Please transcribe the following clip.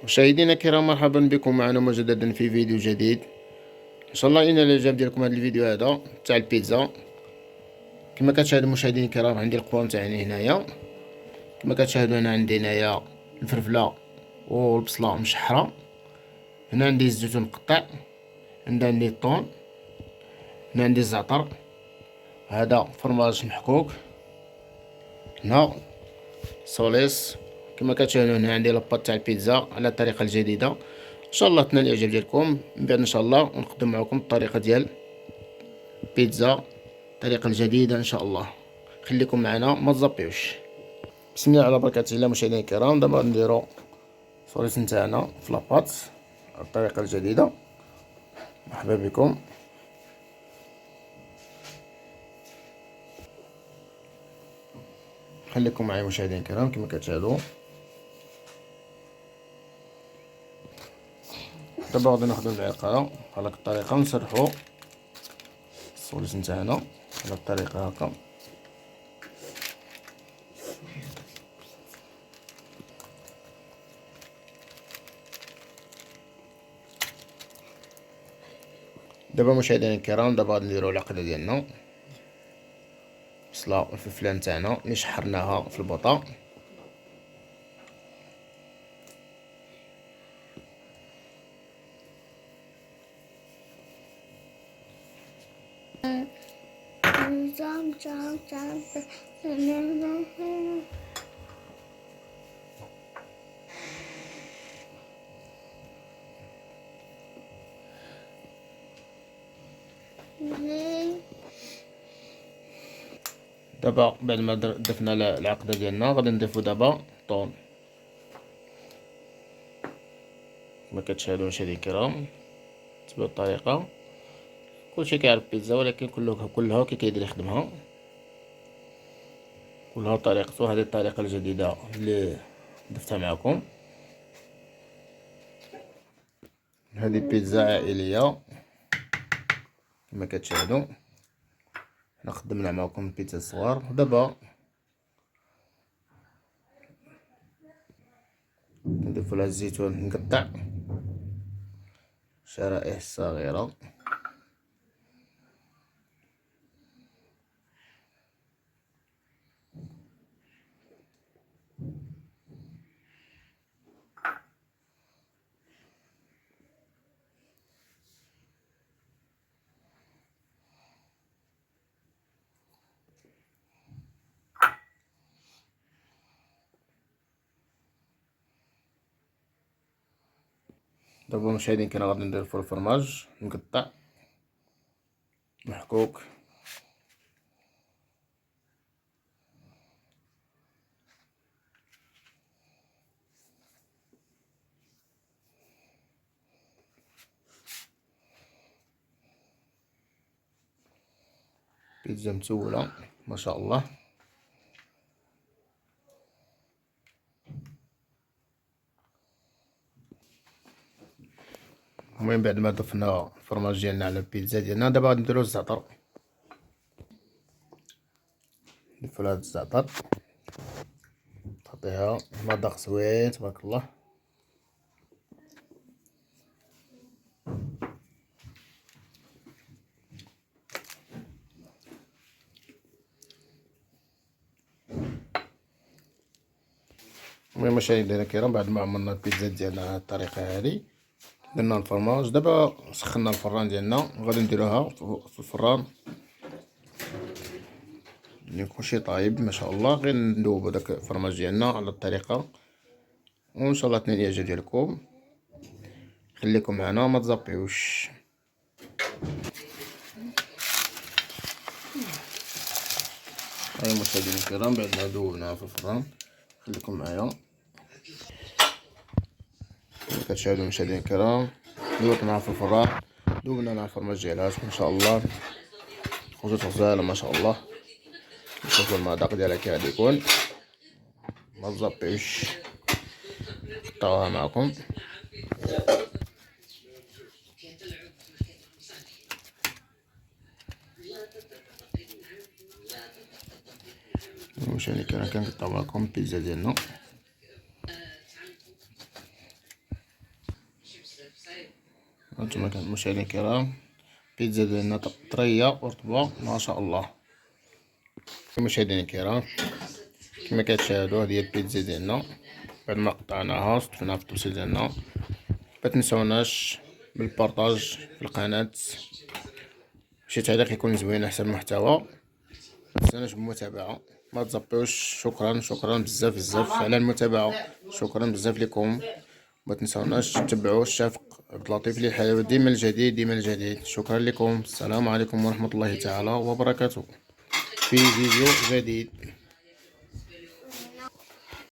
مشاهدينا الكرام، مرحبا بكم معنا مجددا في فيديو جديد. ان شاء الله ان الاعجاب ديالكم هذا الفيديو هذا تاع البيتزا. كما كتشاهدوا مشاهدينا الكرام، عندي القوام تاعي هنايا. كما كتشاهدوا انا عندي هنايا الفلفله والبصله مشحره. هنا عندي الزيتون مقطع، عندي الطون، هنا عندي الزعتر، هذا فرماج محكوك، هنا سوليس. كما كتشاهدوا هنا عندي لاباط تاع البيتزا على الطريقه الجديده. ان شاء الله تنال الاعجاب ديالكم. من بعد ان شاء الله نقدم معكم الطريقه ديال البيتزا، الطريقه الجديده ان شاء الله. خليكم معنا ما تزابيوش. بسم الله على بركه الله. مشاهدينا الكرام، دابا نديرو السوليس نتاعنا في لاباط على الطريقه الجديده. مرحبا بكم. خليكم معايا مشاهدينا الكرام. كما كتشاهدوا دابا غادي ناخدو المعلقه على هاد الطريقه، نسرحو السوليس نتاعنا على الطريقه هكا. دابا مشاهدينا الكرام، دابا غادي نديرو العقده ديالنا، البصله والفلفله نتاعنا اللي شحرناها في البوطه. دابا بعد ما ضفنا العقده ديالنا، غادي نضيفو دابا الطون. كما كتشاهدوا مشاهدينا الكرام، تبعوا الطريقه. كلشي كيعرف البيتزا، ولكن كلها كي كيدير يخدمها، كلها طريقته. هذه الطريقه الجديده اللي ضفتها معكم. هذه بيتزا عائليه كما كتشاهدوا. حنا خدمنا معكم البيتزا الصغار. دابا نضيفو لها الزيتون مقطع شرائح صغيره. دابا مشاهدين كنا غادي ندير فوق الفرماج مقطع محكوك. بيتزا متولة ما شاء الله. المهم بعد ما ضفنا الفرماج ديالنا على البيتزا ديالنا، دابا غادي نديرو الزعتر. نضيفو لهاد الزعتر، تعطيها مذاق زوين تبارك الله. المهم مشاهدينا الكرام، بعد ما عملنا البيتزا ديالنا على الطريقه هذه، درنا الفرماج. دابا سخنا الفران ديالنا، غادي نديروها في الفران يكون شي طايب ما شاء الله. غير ندوبو داك الفرماج ديالنا على الطريقه، وان شاء الله تنال الاعجاب ديالكم. خليكم معنا ما تزابيوش. هاي مشاهدينا الكرام، بعد ما دوبناها في الفران، خليكم معايا. كما كتشاهدوا مشاهدينا الكرام، دوبناها في الفران، دوبنا مع الفرماج ديالها ما شاء الله. خرجت غزاله ما شاء الله. شوفوا المذاق ديالها كي غادي يكون، ما تزابيوش. نقطعوها معكم. مشاهدينا الكرام، كنقطعو معكم البيتزا ديالنا. هانتوما المشاهدين الكرام، بيتزا ديالنا طرية ورطبة ما شاء الله. المشاهدين الكرام كما كتشاهدوا هذه هي البيتزا ديالنا بعد ما قطعناها وصدفناها في الطبسيل ديالنا. متنساوناش بالبارطاج في القناة، شي تعليق يكون زوين حسب المحتوى، متنساوناش بالمتابعة، ما تزبيوش. شكرا بزاف على المتابعة، شكرا بزاف لكم. ما تنساوناش تتبعوا الشيف عبد اللطيف للحلاوة، ديما الجديد. شكرا لكم، السلام عليكم ورحمة الله تعالى وبركاته في فيديو جديد.